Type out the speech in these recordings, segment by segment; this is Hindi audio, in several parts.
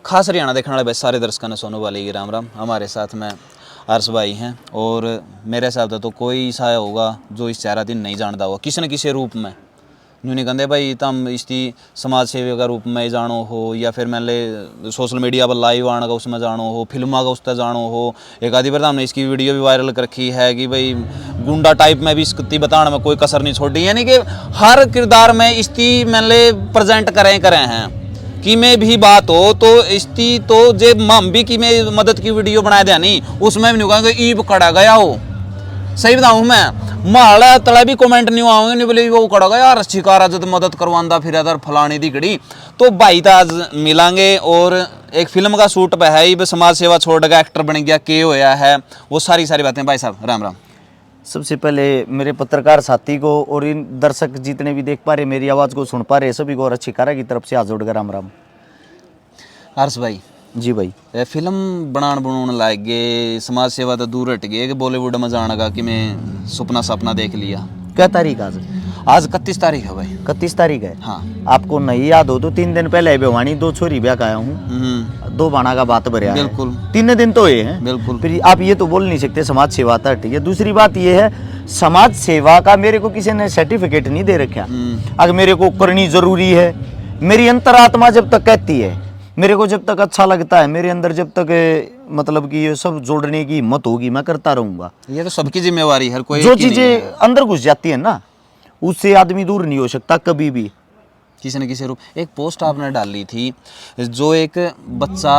खास हरियाणा देखने वाले भाई सारे दर्शकों ने सोनू वाले की राम राम। हमारे साथ में अर्श भाई हैं और मेरे हिसाब से तो कोई सा होगा जो इस चेहरा दिन नहीं जानता होगा किसी न किसी रूप में। यूँ नहीं कहते भाई तम इसकी समाज सेवी का रूप में जानो हो या फिर मैंने सोशल मीडिया पर लाइव आने का उसमें जानो हो, फिल्मा का उसमें जानो हो। एक आधी बार हमने इसकी वीडियो भी वायरल कर रखी है कि भाई गुंडा टाइप में भी इसकी बताने में कोई कसर नहीं छोड़ी, यानी कि हर किरदार में इसकी मैंने प्रेजेंट करें हैं कि में भी बात हो तो इसकी तो जे हम भी कि में मदद की वीडियो बनाए दिया नहीं उसमें भी नहीं कहेंगे ईब कड़ा गया हो। सही बताऊँ मैं माला तला भी कमेंट नहीं आऊंगे नहीं बोले वो कड़ा गया यार शिकारा जब मदद करवांदा फिर इधर फलानी दी घड़ी। तो भाई तो आज मिलांगे और एक फिल्म का शूट पे है ही समाज सेवा छोड़ का एक्टर बन गया के होया है वो सारी बातें। भाई साहब राम राम। सबसे पहले मेरे पत्रकार साथी को और इन दर्शक जितने भी देख पा रहे मेरी आवाज़ को सुन पा रहे सभी को और अच्छी कारा की तरफ से हाथ जोड़कर राम राम। हर्ष भाई जी भाई, फिल्म बनाने लायक गए समाज सेवा तो दूर हट गए कि बॉलीवुड में जाने का कि मैं सपना देख लिया। क्या तारीख आज? आज 31 तारीख है भाई। 31 तारीख है। हाँ आपको नहीं याद हो तो 3 दिन पहले भिवानी 2 छोरी ब्याह का आया हूँ, 2 बाणा का बात भरे बिल्कुल 3 दिन तो ये हैं बिल्कुल। फिर आप ये तो बोल नहीं सकते समाज सेवा था, ठीक है। दूसरी बात ये है समाज सेवा का मेरे को किसी ने सर्टिफिकेट नहीं दे रखा। अगर मेरे को करनी जरूरी है, मेरी अंतरात्मा जब तक कहती है, मेरे को जब तक अच्छा लगता है, मेरे अंदर जब तक मतलब कि ये सब जोड़ने की हिम्मत होगी मैं करता रहूंगा। ये तो सबकी जिम्मेवारी है, कोई जो चीजें अंदर घुस जाती है ना उससे आदमी दूर नहीं हो सकता कभी भी किसी न किसी रूप। एक पोस्ट आपने डाली थी जो एक बच्चा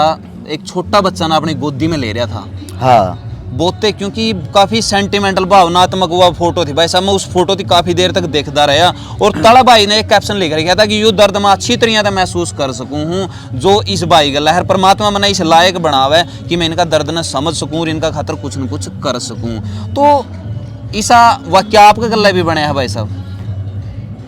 एक छोटा बच्चा ना अपनी गोदी में ले रहा था। हाँ बोते क्योंकि काफी सेंटिमेंटल भावनात्मक वह फोटो थी भाई साहब। मैं उस फोटो की काफी देर तक देखता रहा और तला भाई ने एक कैप्शन लिख रखा था कि यो दर्द मैं अच्छी तरीके से महसूस कर सकूं हूं जो इस भाई का लहर परमात्मा मैंने इस लायक बनावा है कि मैं इनका दर्द न समझ सकूं और इनका खातर कुछ न कुछ कर सकूं। तो ऐसा वाक्य आपके गले भी बने हैं भाई साहब?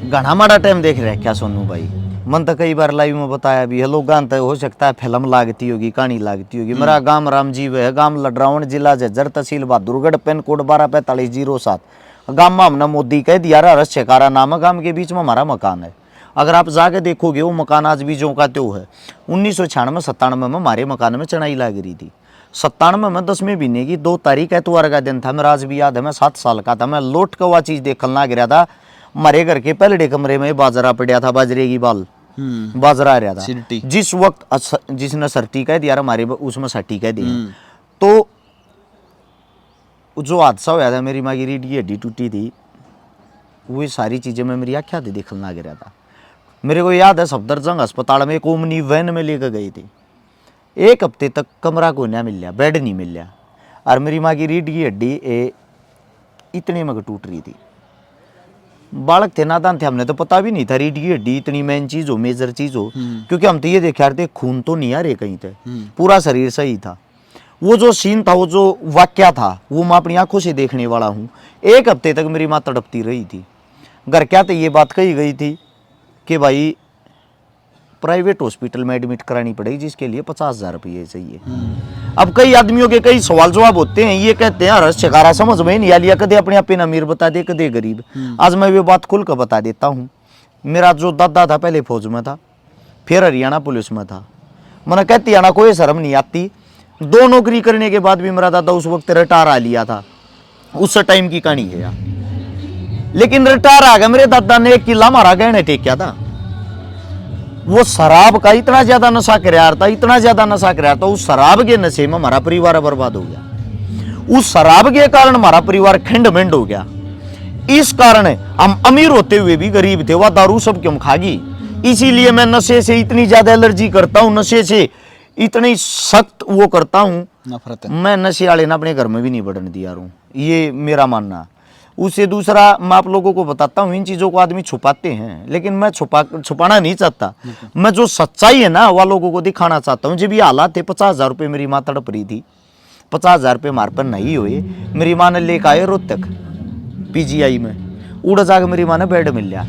घना माड़ा टाइम देख रहे क्या सोनू भाई? मन तो कई बार लाइव में बताया भी है, लोग गान तो हो सकता है फिल्म लागती होगी, कहानी लागती होगी। मेरा गांव रामजीव है, गांव लडरावण, जिला झज्जर, तहसील बहादुरगढ़, पिन कोड 124507। गांव में हमने मोदी कह दिया रस छकारा नाम है, गांव के बीच में हमारा मकान है। अगर आप जाके देखोगे वो मकान आज भी जो का त्यो है। 1996-97 में हमारे मकान में चढ़ाई लग रही थी। 97 में 10वें महीने की 2 तारीख एतवार का दिन था। मेरा आज भी याद है, मैं 7 साल का था। मैं लौट कर वह चीज़ देखने लग रहा था। हमारे घर के पहले कमरे में बाजरा पड़ा था, बाजरे की बाल बाजरा आ रहा था। जिस वक्त जिसने सर्टी कह दिया हमारे उसमें सर्टी कह दिया। तो जो हादसा हुआ था, मेरी माँ की रीढ़ की हड्डी टूटी थी, वो सारी चीज़ें मैं मेरी आँखें से देखने लग रहा था। मेरे को याद है सफदरजंग अस्पताल में एक ओमनी वैन में लेकर गई थी। 1 हफ्ते तक कमरा को नहीं मिल रहा, बेड नहीं मिल रहा और मेरी माँ की रीढ़ की हड्डी इतने में टूट रही थी। बालक थे, नादान थे, हमने तो पता भी नहीं था रीढ़ की हड्डी इतनी मेन चीज हो, मेजर चीज हो। क्योंकि हम तो ये देख रहे थे खून तो नहीं आ रहे कहीं थे, पूरा शरीर सही था। वो जो सीन था, वो जो वाक्या था, वो मैं अपनी आंखों से देखने वाला हूँ। 1 हफ्ते तक मेरी माँ तड़पती रही थी। घर क्या तो ये बात कही गई थी कि भाई प्राइवेट हॉस्पिटल में एडमिट करानी पड़ेगी जिसके लिए 50,000 रुपये चाहिए। अब कई आदमियों के कई सवाल जवाब होते हैं, ये कहते हैं रस छकारा समझ में नहीं आ लिया, कदे अपने आप अमीर बता दे कदे गरीब। आज मैं ये बात खुल कर बता देता हूँ। मेरा जो दादा था पहले फौज में था, फिर हरियाणा पुलिस में था। मैंने कहती आना कोई शर्म नहीं आती। 2 नौकरी करने के बाद भी मेरा दादा उस वक्त रिटायर आ लिया था। उस टाइम की कहानी है यार। लेकिन रिटायर आ गया, मेरे दादा ने 1 किला मारा गहने टेकिया था। वो शराब का इतना ज्यादा नशा कराया था, इतना ज्यादा नशा कराया था। उस शराब के नशे में हमारा परिवार बर्बाद हो गया। उस शराब के कारण हमारा परिवार खंड मिंड हो गया। इस कारण हम अमीर होते हुए भी गरीब थे। वह दारू सब क्यों खागी? इसीलिए मैं नशे से इतनी ज्यादा एलर्जी करता हूँ, नशे से इतनी सख्त वो करता हूँ, नफरत है। मैं नशे वाले ना अपने घर में भी नहीं बढ़ने दिया हूँ, ये मेरा मानना। उससे दूसरा मैं आप लोगों को बताता हूँ, इन चीज़ों को आदमी छुपाते हैं, लेकिन मैं छुपाना नहीं चाहता। मैं जो सच्चाई है ना वह लोगों को दिखाना चाहता हूँ। जब ये हालात थे, 50,000 रुपये मेरी माँ तड़प रही थी। 50,000 रुपये हमारे पर नहीं हुए। मेरी माँ ने लेकर आए रोहतक PGI में, उड़ जाकर मेरी माँ ने बेड मिल लिया।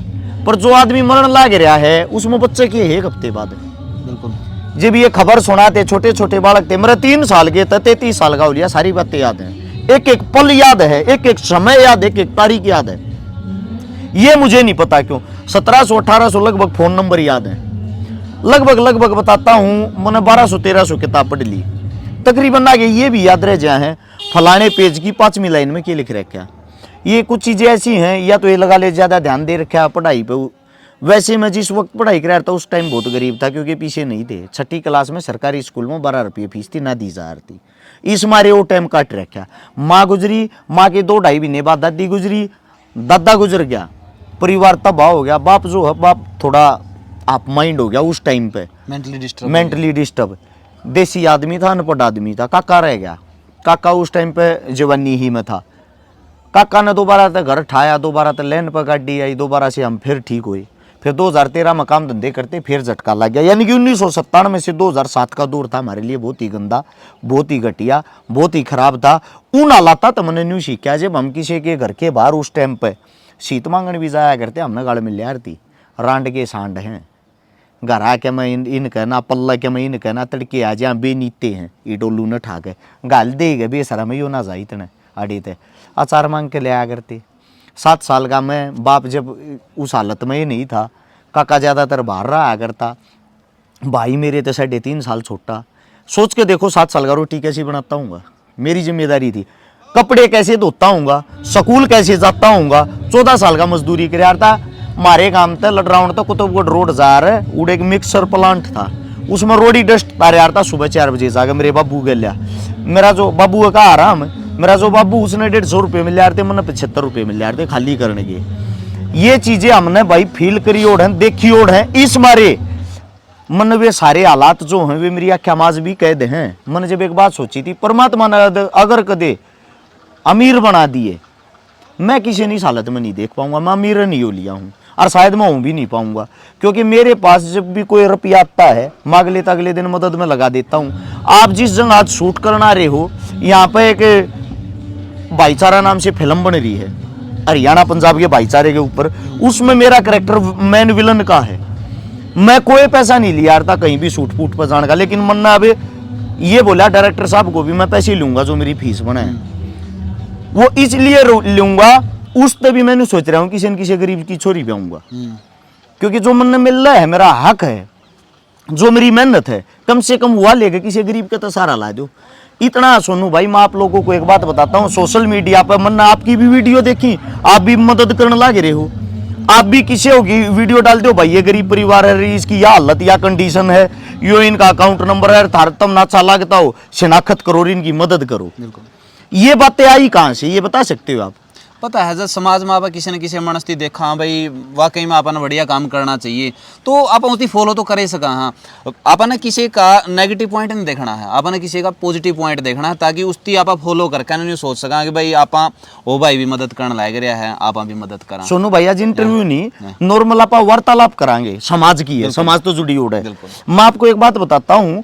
पर जो आदमी मरण लाग रहा है उसमें बच्चे के 1 हफ्ते बाद बिल्कुल जब ये खबर सुनाते, छोटे छोटे बालक थे, मेरे 3 साल के थे, 33 साल का हो लिया। सारी बातें याद हैं, एक एक पल याद है, एक एक समय याद, एक एक तारीख याद है। ये मुझे नहीं पता क्यों 1700-1800 लगभग फोन नंबर याद है। लगभग बताता हूँ, मैंने 1200-1300 किताब पढ़ ली तकरीबन। आगे ये भी याद रह जाए हैं फलाने पेज की 5वीं लाइन में क्या लिख रखा। ये कुछ चीज़ें ऐसी हैं, या तो ये लगा ले ज़्यादा ध्यान दे रखा पढ़ाई पे। वैसे मैं जिस वक्त पढ़ाई कर रहा था उस टाइम बहुत गरीब था, क्योंकि पीछे नहीं थे। 6ठी क्लास में सरकारी स्कूल में 12 रुपये फीस थी, ना 10,000 थी। इस मारे वो टाइम काट रखा। माँ गुजरी, माँ के 2-2.5 महीने बाद दादी गुजरी, दादा गुजर गया, परिवार तबाह हो गया। बाप जो है, बाप थोड़ा आप माइंड हो गया उस टाइम पे, मेंटली डिस्टर्ब। देसी आदमी था, अनपढ़ आदमी था। काका रह गया। काका उस टाइम पे जवानी ही में था। काका ने दोबारा तक घर ठाया, दोबारा तक लैंड पर गाड़ी आई, दोबारा से हम फिर ठीक हुए। फिर 2013 में काम धंधे करते फिर झटका लग गया। यानी कि 1997 से 2007 का दौर था हमारे लिए बहुत ही गंदा, बहुत ही घटिया, बहुत ही खराब था। उन हालात था मैंने न्यू सीखा। जब हम किसी के घर के बाहर उस टाइम पे शीत मांगने भी जाया करते, हमने गाड़ में लिया थी रांड के सांड हैं। घर आके मैं इन कहना, पल्ला के मैं इन कहना, तड़के आ जा बेनीते हैं ये डोलू न ठा के गाल दे गए बेसरा में यो ना जा इतने अड़ी थे। अचार मांग के ले आया करते। 7 साल का मैं बाप जब उस हालत में ही नहीं था। काका ज़्यादातर बाहर रहा करता। भाई मेरे तो 3.5 साल छोटा। सोच के देखो 7 साल का रोटी कैसे बनाता हूँगा, मेरी जिम्मेदारी थी। कपड़े कैसे धोता हूँगा, स्कूल कैसे जाता हूँगा। 14 साल का मजदूरी कर था। मारे काम था लटराउंड तो कुतुबगढ़ रोड जा रहे, उड़े एक मिक्सर प्लांट था, उसमें रोडी डस्ट तारे था। सुबह 4 बजे जाकर मेरे बाबू के लिया, मेरा जो बाबू का आराम, मेरा जो बाबू उसने 150 रुपये मिल रहे थे, मैंने 75 रुपये मिल रहे थे खाली करने के। ये चीजें हमने भाई फील करी ओढ़ है, देखी ओढ़ है। इस मारे मन वे सारे हालात जो हैं वे मेरी आख्या माज भी कैद हैं। मैंने जब एक बात सोची थी, परमात्मा ने अगर कदे अमीर बना दिए, मैं किसी नहीं हालत में नहीं देख पाऊंगा। मैं अमीर नहीं हो लिया हूँ और शायद मैं हूँ भी नहीं पाऊंगा, क्योंकि मेरे पास जब भी कोई रुपया आता है मांग लेता, अगले दिन मदद में लगा देता हूँ। आप जिस जगह आज शूट करना रहे हो, यहाँ पे एक भाईचारा नाम से फिल्म बन रही है हरियाणा पंजाब के भाईचारे के ऊपर, उसमें मेरा कैरेक्टर मैन विलन का है। मैं कोई पैसा नहीं लिया था कहीं भी शूट फूट पर जाने का, लेकिन मन्ना अब ये बोला डायरेक्टर साहब को भी मैं पैसे लूंगा जो मेरी फीस बना है, वो इसलिए लूंगा। उस तभी मैंने सोच रहा हूँ किसी न किसी गरीब की छोरी पे आऊंगा, क्योंकि जो मन मिल रहा है मेरा हक है, जो मेरी मेहनत है, कम से कम हुआ लेके किसी गरीब का तो सहारा ला दो। इतना सोनू भाई, मैं आप लोगों को एक बात बताता हूँ, सोशल मीडिया पर मन्ना आपकी भी वीडियो देखी, आप भी मदद करने लगे रहे हो, आप भी किसी होगी वीडियो डालते हो, भाई ये गरीब परिवार है, इसकी यह हालत या कंडीशन है, यो इनका अकाउंट नंबर है, थार तम ना अच्छा लगता हो, शिनाख्त करो, इनकी मदद करो। ये बातें आई कहाँ से, ये बता सकते हो आप? पता है जब समाज में आप किसी न किसी मनस्ती देखा, हाँ भाई वाकई में अपन बढ़िया काम करना चाहिए, तो आप उसकी फॉलो तो कर ही सका। हाँ, अपन किसी का नेगेटिव पॉइंट नहीं देखना है, अपन किसी का पॉजिटिव पॉइंट देखना है, ताकि उसकी आप फॉलो करके नहीं सोच सका कि भाई आप ओ भाई भी मदद करने लायक रहा है, आप भी मदद करा। सोनू भाई आज इंटरव्यू नहीं, नॉर्मल आप वार्तालाप कराएंगे, समाज की है, समाज तो जुड़ी उड़ है। मैं आपको एक बात बताता हूँ,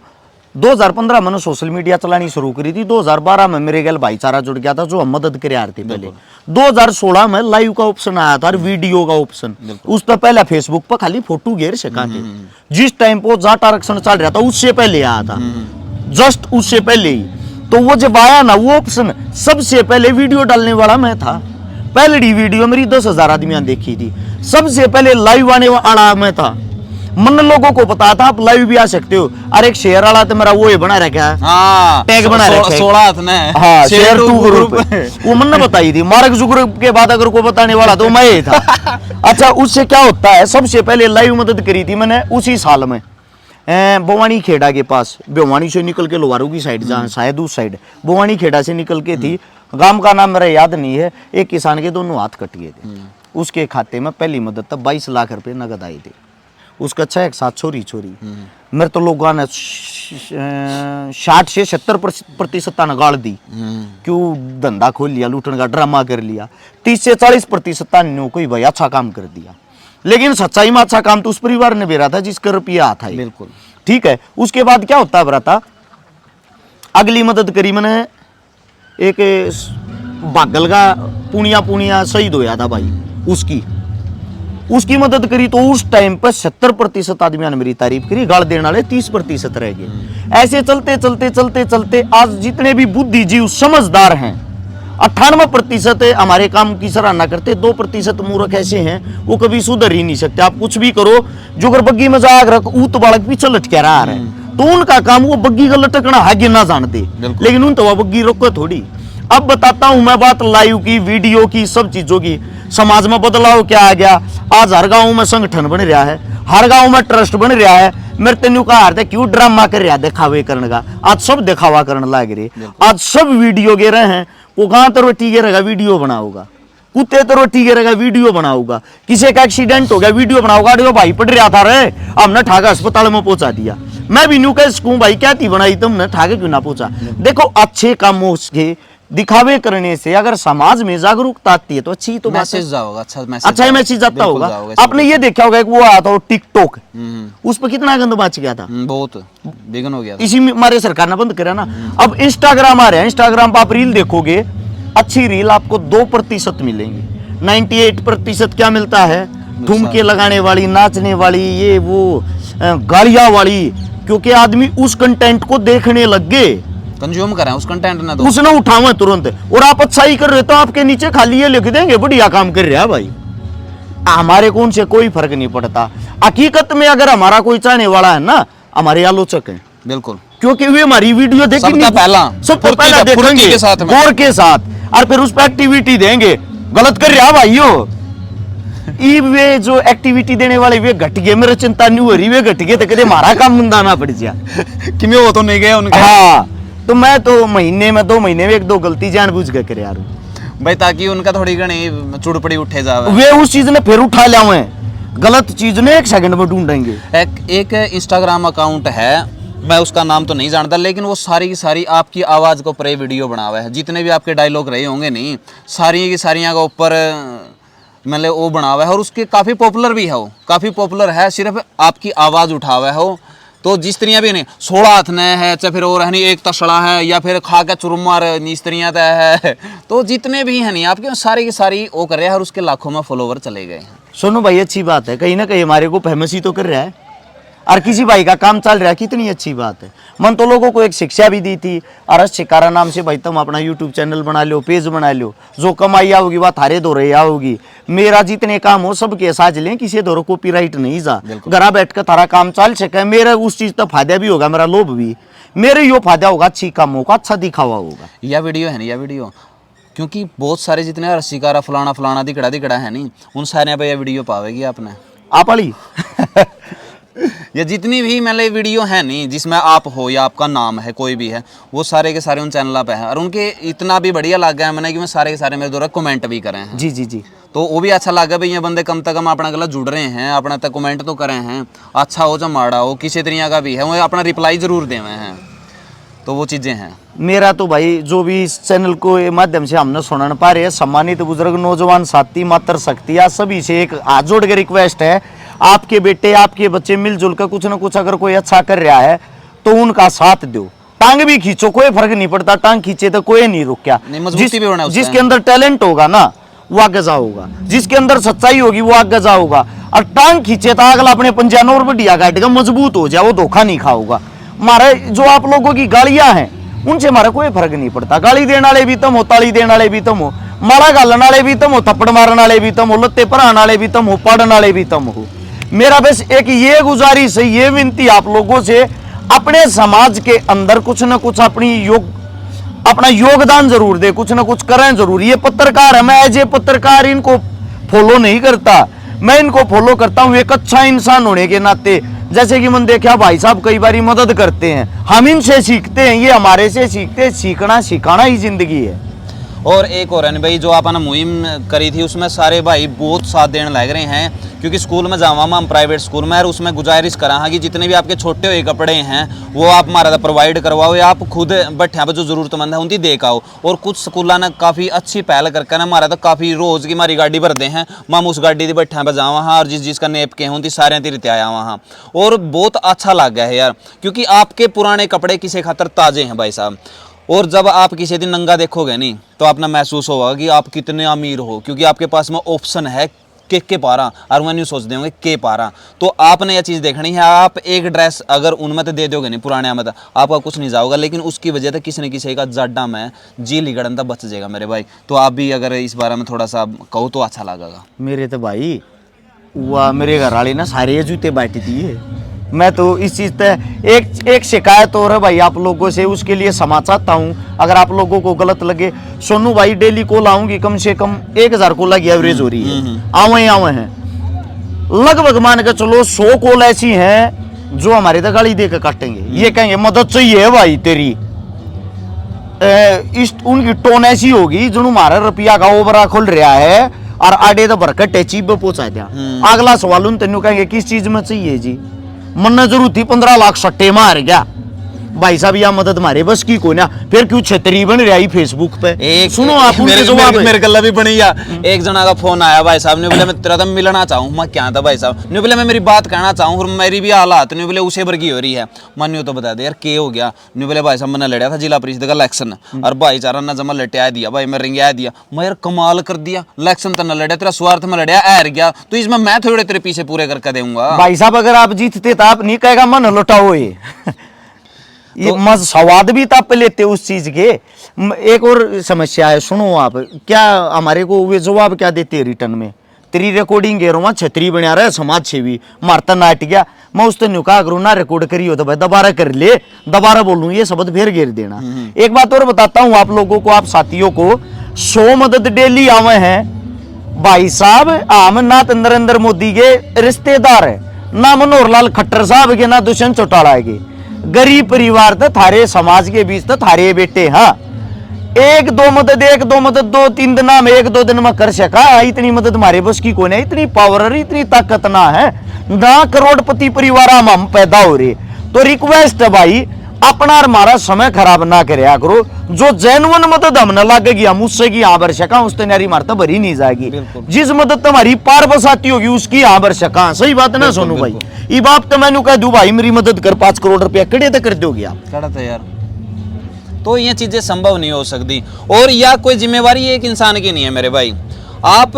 2015 मैंने सोशल मीडिया चलानी शुरू करी थी, 2012 में मेरे गल भाईचारा जुड़ गया था जो हम मदद करे आ रहे थे पहले। 2016 में लाइव का ऑप्शन आया था और वीडियो का ऑप्शन, उस पर पहले फेसबुक पर खाली फोटो घेर सका थे। जिस टाइम पर जाट आरक्षण चल रहा था उससे पहले आया था, जस्ट उससे पहले ही। तो वो जब आया ना वो ऑप्शन, सबसे पहले वीडियो डालने वाला मैं था। पहली वीडियो मेरी 10,000 आदमियां देखी थी, सबसे पहले लाइव आने वाला मैं था। मन लोगों को पता था आप लाइव भी आ सकते हो। अरे एक शेयर वाला तो मेरा वो ही बना रखा है, हाँ, टैग बना रखा है 16 ने, हाँ, शेयर टू ग्रुप वो मन ने बताई थी। मार्क जुकरबर्ग के बाद अगर को बताने वाला तो मैं ही था। अच्छा, उससे क्या होता है, सबसे पहले लाइव मदद करी थी मैंने उसी साल में बवानी खेड़ा के पास, बवानी से निकल के लोहारू की साइड, जहाँ शायद उस साइड बवानी खेड़ा से निकल के थी, गांव का नाम मेरा याद नहीं है। एक किसान के दोनों हाथ कट गए थे, उसके खाते में पहली मदद तब 22 लाख रुपए नगद आई थी। उसका अच्छा एक साथ छोरी मेरे तो लोगों ने 60 से 70% गाड़ दी, क्यों धंधा खोल लिया, लूटने का ड्रामा कर लिया। 30 से 40% ने कोई भाई अच्छा काम कर दिया, लेकिन सच्चाई में अच्छा काम तो उस परिवार ने बेरा था जिसका रुपया आता है। बिल्कुल ठीक है। उसके बाद क्या होता है बराता, अगली मदद करी मैंने, एक बागल का पुनिया शहीद होया था भाई, उसकी मदद करी। तो उस टाइम पर 70% आदमियों ने मेरी तारीफ करी, गाल देने वाले 30% रह गए। ऐसे चलते चलते चलते चलते आज जितने भी बुद्धिजीवी समझदार हैं, 98% हमारे काम की सराहना करते, 2% मूर्ख ऐसे हैं वो कभी सुधर ही नहीं सकते। आप कुछ भी करो, जो अगर बग्गी में जाग रख ऊत बालक पीछे लटके रहा है, तो उनका काम वो बग्गी का लटकना आगे ना जानते, लेकिन उन तो वह बग्गी रोको थोड़ी। अब बताता हूं मैं बात लाइव की, वीडियो की, सब चीजों की। समाज में बदलाव क्या आ गया, आज हर गांव में संगठन बन रहा है, हर गांव में ट्रस्ट बन रहा है। मेरे तेन कहा क्यों ड्रामा कर रहा दिखावे करने का, आज सब दिखावा करने लग रहे, आज सब वीडियो गे रहे हैं। वो कहां तो रोटी गिरेगा वीडियो बनाओगा, कुत्ते तो रोटी गिरेगा वीडियो बनाओगा, किसी का एक्सीडेंट हो गया वीडियो बनाओगा, अरे भाई पड़ रहा था रे हमने ठाका अस्पताल में पहुंचा दिया। मैं भी न्यू कह सकूं भाई क्या थी बनाई तुमने, ठाके क्यों ना पहुंचा। देखो अच्छे कामों के दिखावे करने से अगर समाज में जागरूकता आती है तो अच्छी तो मैसेज जाओगा, अच्छा मैसेज जाता होगा। आपने ये देखा होगा कि वो आया था टिकटॉक, उस पर कितना गंद मच गया था, बहुत बिगन हो गया था। इसी में हमारे सरकार ने बंद करा ना। अब इंस्टाग्राम आ रहा है, इंस्टाग्राम पर आप रील देखोगे, अच्छी रील आपको 2% मिलेंगी, 98% क्या मिलता है, ठुमके लगाने वाली, नाचने वाली, ये वो गालियां वाली, क्योंकि आदमी उस कंटेंट को देखने लग गए, कंज्यूम करें उस कंटेंट ना, तो उसने उठावा तुरंत। और आप अच्छा ही कर रहे तो आपके नीचे खाली ये लिख देंगे बढ़िया काम कर रहा है भाई। हमारे को उनसे कोई फर्क नहीं पड़ता। हकीकत में अगर हमारा कोई चाहने वाला है ना, हमारे आलोचक हैं, बिल्कुल, क्योंकि वे हमारी वीडियो देखेंगे सबसे पहला देखेंगे के साथ में, गौर के साथ, और फिर उस पर एक्टिविटी देंगे। गलत कर रहा भाइयों, वे जो एक्टिविटी देने वाले वे घट गए, मेरे चिंता नहीं हो रही, वे घट गए तो कदे हमारा काम मुंदा ना पड़ जाए कि वो तो नहीं गए उनके। हाँ, तो मैं तो महीने में 2 महीने में 1-2 गलती जानबूझ के करे यार भाई, ताकि उनका थोड़ी घनी चुड़पड़ी उठे जावे, वे उस चीज ने फिर उठा लिया, गलत चीज ने 1 सेकंड में ढूंढेंगे। एक इंस्टाग्राम अकाउंट है, मैं उसका नाम तो नहीं जानता, लेकिन वो सारी की सारी आपकी आवाज को ऊपर वीडियो बना हुआ है, जितने भी आपके डायलॉग रहे होंगे नहीं, सारी की सारियां का ऊपर मतलब वो बना हुआ है, और उसके काफी पॉपुलर भी है, वो काफी पॉपुलर है, सिर्फ आपकी आवाज उठा हुआ है वो। तो जिस तरिया भी नहीं 16 हाथ ने है, चाहे फिर और है नहीं एक तसड़ा है, या फिर खा के चुरमार इस तरिया है, तो जितने भी हैं नहीं आपके सारी की सारी वो कर रहे हैं, और उसके लाखों में फॉलोवर चले गए हैं। सुनो भाई, अच्छी बात है, कहीं ना कहीं हमारे को फेमस ही तो कर रहा है, और किसी भाई का काम चल रहा है, कितनी अच्छी बात है। मन तो लोगों को एक शिक्षा भी दी थी, और शिकारा नाम से भाई तुम अपना यूट्यूब चैनल बना लो, पेज बना लो, जो कमाई आओगी वह थारे दौरे आओगी, मेरा जितने काम हो सबके साझ लें, किसी दौरे कॉपीराइट नहीं जा, घर बैठ कर थारा काम चल सके, मेरा उस चीज तो फायदा भी होगा, मेरा लोभ भी, मेरे यो फायदा होगा, अच्छी काम होगा, अच्छा दिखावा होगा। यह वीडियो है नहीं, यह वीडियो क्योंकि बहुत सारे जितने शिकारा फलाना फलाना दिखड़ा है नहीं, उन सारे पे यह वीडियो पावेगी आपने आप वाली ये जितनी भी मतलब वीडियो है नहीं जिसमें आप हो या आपका नाम है कोई भी है, वो सारे के सारे उन चैनल पे है, और उनके इतना भी बढ़िया लग गया मैंने कि मैं सारे के सारे मेरे द्वारा कमेंट भी करे हैं। जी जी जी, तो वो भी अच्छा लगा भाई, ये बंदे कम से कम अपना गला जुड़ रहे हैं, अपना तक कमेंट तो करे हैं, अच्छा हो चाहे माड़ा हो, किसी तरीका का भी है, वो अपना रिप्लाई जरूर देवे हैं, तो वो चीज़ें हैं। मेरा तो भाई जो भी इस चैनल को माध्यम से हमने सुना पा रहे हैं, सम्मानित बुजुर्ग नौजवान साथी मात्र शक्ति, आप सभी से एक हाथ जोड़ के रिक्वेस्ट है, आपके बेटे आपके बच्चे मिलजुल कर कुछ ना कुछ अगर कोई अच्छा कर रहा है तो उनका साथ दो, टांग भी खींचो, कोई फर्क नहीं पड़ता, टांग खींचे तो कोई नहीं रुक क्या, जिसके अंदर टैलेंट होगा ना वो आगे जाओगा, जिसके अंदर सच्चाई होगी वो आगे जाओगा, और टांग खींचे तो अगला अपने पंजान और बढ़िया काटेगा, मजबूत हो जाए, वो धोखा नहीं खाओगा। हमारे जो आप लोगों की गालियां हैं उनसे हमारा कोई फर्क नहीं पड़ता, गाली देने वाले भी तुम हो, ताली देने वाले भी तुम हो, माड़ा गालने वाले भी तुम हो, थप्पड़ मारने वाले भी तुम हो, लत्ते पराने वाले भी तुम हो, पढ़ने वाले भी तुम हो। मेरा बस एक ये गुजारिश है, ये विनती आप लोगों से, अपने समाज के अंदर कुछ ना कुछ अपना योगदान जरूर दे, कुछ ना कुछ करें जरूर। ये पत्रकार है, मैं एज ए पत्रकार इनको फॉलो नहीं करता, मैं इनको फॉलो करता हूँ एक अच्छा इंसान होने के नाते। जैसे कि मैंने देखा भाई साहब कई बार मदद करते हैं, हम इनसे सीखते हैं, ये हमारे से सीखते हैं, सीखना सिखाना ही जिंदगी है। और एक और है भाई, जो आपने मुहिम करी थी उसमें सारे भाई बहुत साथ देने लग रहे हैं, क्योंकि स्कूल में जावा हम प्राइवेट स्कूल में, और उसमें गुजारिश करा हाँ कि जितने भी आपके छोटे हुए कपड़े हैं वो आप हमारा प्रोवाइड करवाओ, या आप खुद बैठे जो ज़रूरतमंद है उनकी देख आओ। और कुछ स्कूलों ने काफ़ी अच्छी पहल करके ना हमारा तो काफ़ी रोज़ की हमारी गाड़ी भरते हैं, हम उस गाड़ी से बैठे बजा वहाँ, और जिसका नेप के हों सारे तीरते आया वहाँ, और बहुत अच्छा लग गया है यार, क्योंकि आपके पुराने कपड़े किसी खातर ताज़े हैं भाई साहब। और जब आप किसी दिन नंगा देखोगे नहीं तो आपने महसूस होगा कि आप कितने अमीर हो, क्योंकि आपके पास में ऑप्शन है के पारा और वह नहीं सोचते होंगे के पारा। तो आपने यह चीज़ देखनी है, आप एक ड्रेस अगर उनमें दे दोगे नहीं पुराने में, आपका कुछ नहीं जाओगा, लेकिन उसकी वजह से किसी न किसी का जाड्डा में जी लिगड़न तक बच जाएगा मेरे भाई। तो आप भी अगर इस बारे में थोड़ा सा कहो तो अच्छा लगेगा। मेरे तो भाई वह मेरे घर वाले ना सारे जूते बांटी दिए। मैं तो इस चीज पे एक शिकायत और है भाई आप लोगों से, उसके लिए क्षमा चाहता हूँ अगर आप लोगों को गलत लगे। सोनू भाई डेली कॉल आऊंगी, कम से कम 1000 कॉल की एवरेज हो रही है, आवे हैं लगभग। मान के चलो 100 कॉल ऐसी हैं जो हमारे तो गाली दे के काटेंगे, ये कहेंगे मदद चाहिए भाई तेरी। उनकी टोन ऐसी होगी जो हमारा रुपया का ओबरा खुल रहा है और आडे तो भरकर टेची पे पहुंचा दिया। अगला सवाल उन तेनू कहेंगे किस चीज में चाहिए जी, मन जरूर थी 15 लाख सट्टे मार गया भाई साहब, या मदद मारे बस की को ना, फिर क्यों छतरी बन रही फेसबुक पे। एक सुनो आप मेरे गला भी बनी या एक जना का फोन आया भाई साहब ने बोले मैं तेरा तो मिलना चाहूँ। मैं क्या था भाई साहब ने बोले मैं मेरी बात कहना चाहूँ और मेरी भी हालात नहीं बोले उसे वर्गी हो रही है। मन तो बता दे यार के हो गया। नहीं बोले भाई साहब मैंने लड़ा था जिला परिषद का इलेक्शन और भाईचारा ने जमा लटिया दिया भाई, मैं रिंग दिया। मैं यार कमाल कर दिया, इलेक्शन तो न लड़े, तेरा स्वार्थ में लड़या हार गया, तो इसमें मैं थोड़े तेरे पीछे पूरे करके दूंगा। भाई साहब अगर आप जीतते तो आप नहीं कहेगा मन लौटाओ ये तो, मज स्वाद भी ताप लेते उस चीज के। एक और समस्या है, सुनो आप क्या हमारे को वे जवाब क्या देते हैं रिटर्न में, तेरी रिकॉर्डिंग कह रहा छतरी बना रहा है समाज सेवी मारता नाट गया। मैं उस तो कहा करूँ ना रिकॉर्ड करी हो तो भाई दोबारा कर ले, दोबारा बोलूँ ये शब्द फिर घेर देना। एक बात और बताता हूँ आप लोगों को, आप साथियों को, 100 मदद डेली आवे हैं भाई साहब। हम ना तो नरेंद्र मोदी के रिश्तेदार है, ना मनोहर लाल खट्टर साहब के, ना दुष्यंत चौटाला के, गरीब परिवार तो थारे समाज के बीच तो थारे बेटे। हाँ एक दो मदद 2-3 दिन में 1-2 दिन में कर सका, इतनी मदद हमारे बस की कौन है, इतनी पावर इतनी ताकत ना है ना, करोड़पति परिवार हम पैदा हो रहे। तो रिक्वेस्ट है भाई अपना और हमारा समय खराब ना करया करो, जो जेन्युइन मदद हम न लगेगी हम उससे की यहाँ बरसका उससे नारी मारता भरी नहीं जाएगी। जिस मदद तुम्हारी पार बसाती होगी उसकी यहाँ बरसका, सही बात ना सोनू भाई। ये बात तो मैंने कह दू भाई मेरी मदद कर 5 करोड़ रुपया कड़े तक कर दोगे आप कड़ा था यार। तो ये चीजें संभव नहीं हो सकती और या कोई जिम्मेवारी एक इंसान की नहीं है मेरे भाई। आप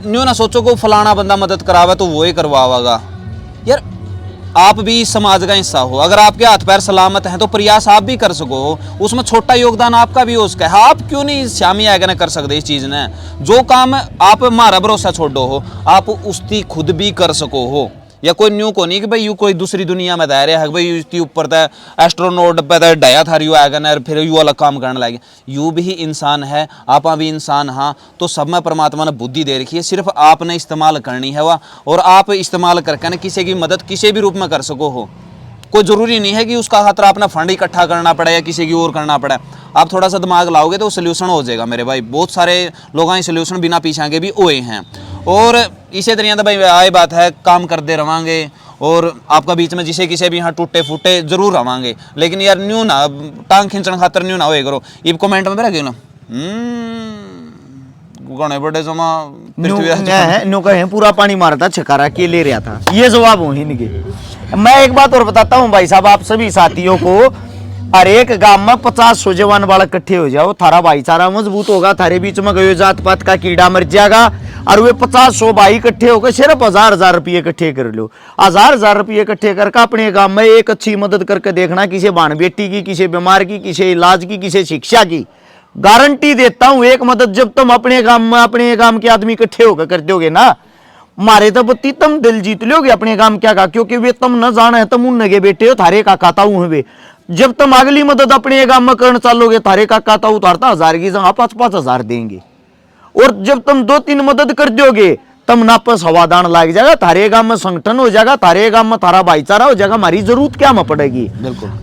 न्यू ना सोचो को फलाना बंदा मदद करावा तो वो ही करवाएगा यार। आप भी समाज का हिस्सा हो, अगर आपके हाथ पैर सलामत हैं तो प्रयास आप भी कर सको, उसमें छोटा योगदान आपका भी हो सका है। आप क्यों नहीं शामी आगे ना कर सकते इस चीज ने, जो काम आप हमारा भरोसा छोड़ो हो आप उसकी खुद भी कर सको हो। या कोई न्यू को नहीं कि भाई यू कोई दूसरी दुनिया में दायरे है भाई इसके ऊपर था एस्ट्रोनॉट पे डाया था यू आएगा ना फिर यू अलग काम करने लगे। यू भी इंसान है, आप भी इंसान। हाँ तो सब में परमात्मा ने बुद्धि दे रखी है, सिर्फ आपने इस्तेमाल करनी है वह, और आप इस्तेमाल करके ना किसी की मदद किसी भी रूप में कर सको हो। कोई ज़रूरी नहीं है कि उसका खातर अपना फंड इकट्ठा करना पड़े या किसी की और करना पड़े। आप थोड़ा सा दिमाग लाओगे तो सोल्यूशन हो जाएगा मेरे भाई। बहुत सारे लोग हैं सोल्यूशन बिना पीछे के भी हुए हैं। और इसी तरह तो भाई आए बात है काम करते रहेंगे और आपका बीच में जिसे किसी भी यहाँ टूटे फूटे जरूर रहेंगे, लेकिन यार न्यू ना टांग खींचने खातर न्यू ना होए करो। ये कमेंट में मेरा क्यों ना गणे बड़े जमा न्यू कहे पूरा पानी मारता छकारा के ले रहा था, ये जवाब हो इनके। मैं एक बात और बताता हूँ भाई साहब आप सभी साथियों को, हर एक गांव में 50 जवान बालक इकट्ठे हो जाओ, थारा भाईचारा मजबूत होगा, थारे बीच में गयो जात पात का कीड़ा मर जाएगा। और वे 50 भाई इकट्ठे होकर सिर्फ 1000 रुपये इकट्ठे कर लो, 1000 रुपये इकट्ठे करके अपने गांव में एक अच्छी मदद करके देखना, किसी बाण बेटी की, किसी बीमार की, किसी इलाज की, किसी शिक्षा की। गारंटी देता हूं एक मदद जब तुम अपने गांव में अपने गांव के आदमी इकट्ठे होकर कर दोगे ना, मारे तो बत्ती तुम दिल जीत लोगे अपने गांव क्या का, क्योंकि वे तुम न जाने तुम उन के बेटे हो, थारे का काता हूं वे। जब तुम अगली मदद अपने गांव में करना चालोगे थारे का काता उतारता 1000 की जगह 5-5 देंगे। और जब तुम 2-3 मदद कर दोगे तब ना पर समाधान लग जाएगा, थारे गांव में संगठन हो जाएगा, थारे गांव में थारा भाईचारा हो जाएगा। हमारी जरूरत क्या में पड़ेगी।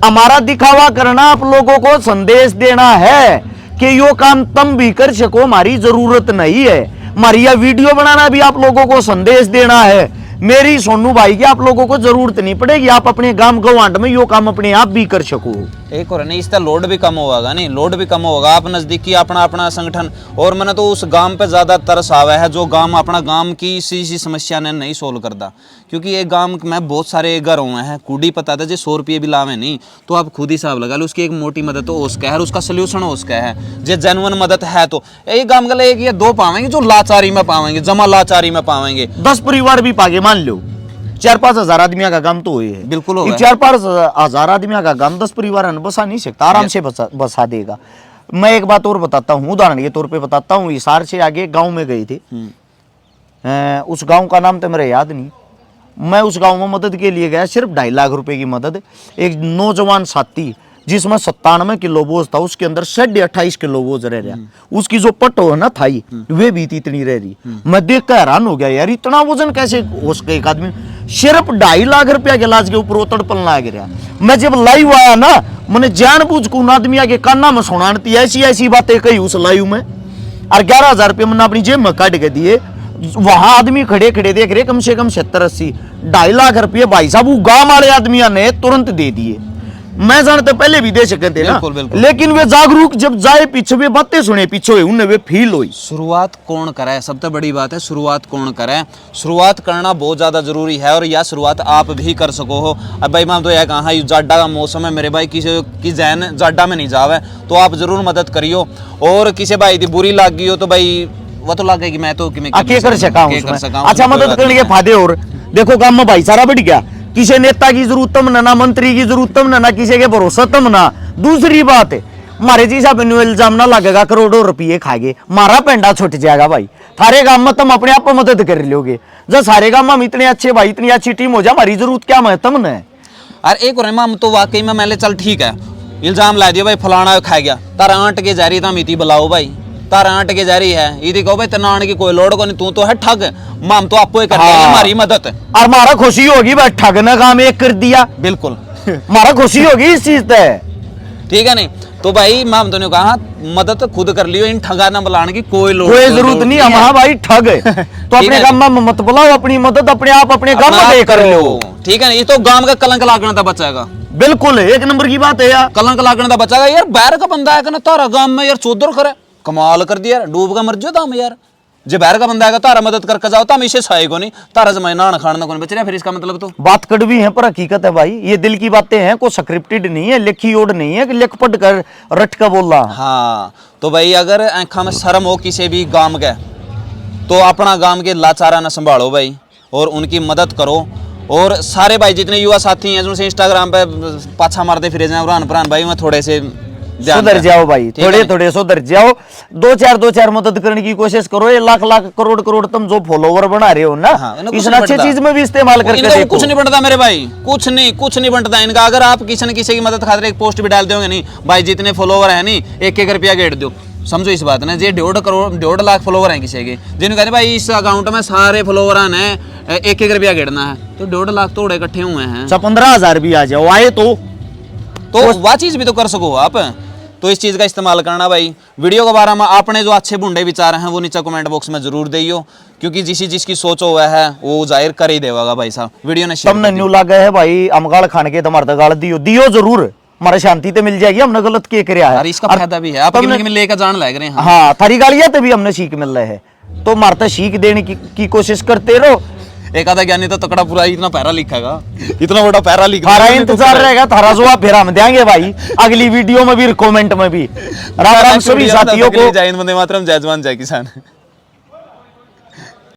हमारा दिखावा करना आप लोगों को संदेश देना है कि यो काम तुम भी कर सको, हमारी जरूरत नहीं है। हमारी यह वीडियो बनाना भी आप लोगों को संदेश देना है। मेरी सोनू भाई की आप लोगों को जरूरत नहीं पड़ेगी, आप अपने गांव गवांड में यो काम अपने आप भी कर सको। एक और नहीं इसका लोड भी कम होगा, नहीं लोड भी कम होगा। आप नजदीकी अपना अपना संगठन, और मैंने तो उस गांव पे ज्यादा तरस आवा है जो गांव अपना गांव की इसी समस्या ने नहीं सोल्व करता, क्योंकि ये गांव में बहुत सारे घर हुए हैं, कूड़ी पता था जो 100 रुपये भी लावे नहीं, तो आप खुद ही हिसाब लगा लो, उसकी एक मोटी मदद तो उसका है और उसका सोल्यूशन उसका है। जो जेन्युइन मदद है तो ये गांव का एक या दो पावेंगे जो लाचारी में पावेंगे, जमा लाचारी में पावेंगे। 10 परिवार भी पागे मान लो, 4-5 हजार आदमियों का काम तो हुए है। बिल्कुल होगा। 4-5 हजार आदमियों का काम 10 परिवार बसा नहीं सकता, आराम से बसा देगा। मैं एक बात और बताता हूँ, उदाहरण के तौर पे बताता हूँ। हिसार से आगे गांव में गए थे, उस गांव का नाम तो मेरा याद नहीं। मैं उस गांव में मदद के लिए गया, सिर्फ 2.5 लाख रुपए की मदद। एक नौजवान साथी जिसमें 97 किलो बोझ था, उसके अंदर 28.5 किलो बोझ रह रहा। उसकी जो पटो है ना थाई, वे भी इतनी रह रही। मैं देख कर हैरान हो गया, यार इतना वजन कैसे हो सके एक आदमी। सिर्फ 2.5 लाख रुपया के इलाज के ऊपर वो तड़पन लग रहा। मैं जब लाइव आया ना, मैंने जानबूझ को उन आदमी आगे काना में सुनाती ऐसी ऐसी बातें कही उस लाइव में, और 11,000 रुपये मैंने अपनी जेब में काट के दिए। वहां आदमी खड़े खड़े देख रहे, कम से कम 70-80 2.5 लाख रुपये भाई साहब वो गांव वाले आदमियों ने तुरंत दे दिए। मैं जानते पहले भी दे सकते थे ना, बिल्कुल, बिल्कुल। लेकिन वे जागरूक जब जाए पीछे वे बातें सुने पीछे हुए, उन्हें वे फील हुई। शुरुआत कौन करे, सबसे बड़ी बात है शुरुआत कौन करे। शुरुआत करना बहुत ज़्यादा जरूरी है, और यह शुरुआत आप भी कर सको हो। अब भाई मैं तो यह कहा जाडा का मौसम है मेरे भाई, किसी की जहन जाडा में नहीं जावे तो आप जरूर मदद करियो। और किसी भाई की बुरी लग गई हो तो भाई वो तो लगेगी, मैं तो कर सका। अच्छा, मदद करने के फायदे और देखो, गांव में भाईचारा बढ़ गया। किसी नेता की जरूरत तम ना, मंत्री की जरूरत तम ना, किसी के भरोसा तम ना। दूसरी बात है, हमारे जी साहब इल्जाम ना लगेगा करोड़ों रुपये खागे, मारा पेंडा छुट जाएगा भाई। थारे गांव में तुम अपने आप मदद कर लोगे। जब सारे गांव में हम इतने अच्छे भाई, इतनी अच्छी टीम हो जाए, हमारी जरूरत क्या है तुम ने। और एक और हम तो वाकई में मैंने चल ठीक है, इल्जाम ला दिया भाई फलाना खा गया, तारा आंट के जा रही था मिति बुलाओ भाई, तारा आंट के जा रही है यदि कहो भाई तना आने की कोई लोड़ को नहीं, तू तो है ठग, माम तो आपको कर देंगे हमारी मदद। और हमारा खुशी होगी भाई, ठग ने काम एक कर दिया। बिल्कुल हमारा खुशी होगी इस चीज से, ठीक है नहीं तो भाई माम तो ने कहा मदद खुद कर लियो, इन ठगा ना बुलाने की कोई जरूरत नहीं। हम हाँ भाई ठग तो अपने गांव में मत बुलाओ, अपनी मदद अपने आप अपने गांव में कर लो। ठीक है, ये तो गांव का कलंक लागना था बचाएगा। बिल्कुल एक नंबर की बात है यार, कलंक लागना था बचाएगा। यार बाहर का बंदा आएगा ना तारा गांव में यार चौधर करे, कमाल कर दिया यार, डूब का मर जाओ दाम यार। जब बाहर का बंदा आएगा तारा मदद करके जाओ, तो हमेशा छाए को नहीं, तारा जमाए ना खाना को नहीं बच रहा। फिर इसका मतलब तो बात कड़वी है पर हकीकत है भाई, ये दिल की बातें हैं, कोई स्क्रिप्टेड नहीं है, लिखी ओड नहीं है कि लिख पढ़ कर रट का बोल रहा। हाँ तो भाई अगर आंखा में शर्म हो किसी भी गांव के, तो अपना गांव के लाचारा ना संभालो भाई, और उनकी मदद करो। और सारे भाई जितने युवा साथी हैं जिनसे इंस्टाग्राम पे पाछा मारते फिरे जाए पुरान भाई, मैं थोड़े से सुधर जाओ भाई, थोड़े थोड़े सुधर जाओ। 2-4 मदद करने की कोशिश करो। ये लाख करोड़ तुम जो फॉलोवर बना रहे हो ना, इस अच्छी चीज में भी इस्तेमाल करके देखो। कुछ नहीं बनता मेरे भाई, कुछ नहीं बनता इनका। अगर आप किसी न किसी की मदद खातिर एक पोस्ट भी डाल दोगे नहीं भाई, जितने फॉलोवर है नहीं 1-1 रुपया गेट दो, समझो इस बात ना। ये 1.5 लाख फॉलोवर हैं किसी के, जिन्हें कहते भाई इस अकाउंट में सारे फॉलोवर हैं 1-1 रुपया गेटना है, तो 1.5 लाख तोड़े इकट्ठे हुए हैं। 15,000 भी आ जाओ आए तो वह चीज भी तो कर सको आप। तो इस चीज का इस्तेमाल करना भाई। वीडियो के बारे में आपने जो अच्छे बुंडे विचार हैं वो नीचे कमेंट बॉक्स में जरूर दियो, क्योंकि जिसकी सोच हुआ है वो जाहिर कर ही देगा भाई साहब। वीडियो ने तुमने न्यू लगा है भाई, हम गाल खाने के तुम्हारे गाल दियो जरूर, हमारे शांति तो मिल जाएगी। हमने गलत के कराया है, इसका फायदा भी है, आप लेकर जान लग रहे हैं। हाँ थारी गालियां तभी हमने सीख मिल रहे है, तो मारता सीख देने की कोशिश करते रहो। एक आधा ज्ञानी तो तकड़ा पूरा इतना पैरा लिखेगा, इतना बड़ा पैरा लिखा, थारा इंतजार रहेगा, थारा जवाब फिर हम देंगे भाई अगली वीडियो में भी, कमेंट में भी। राम राम सभी साथियों को, जय हिंद, वंदे मातरम, जय जवान जय किसान।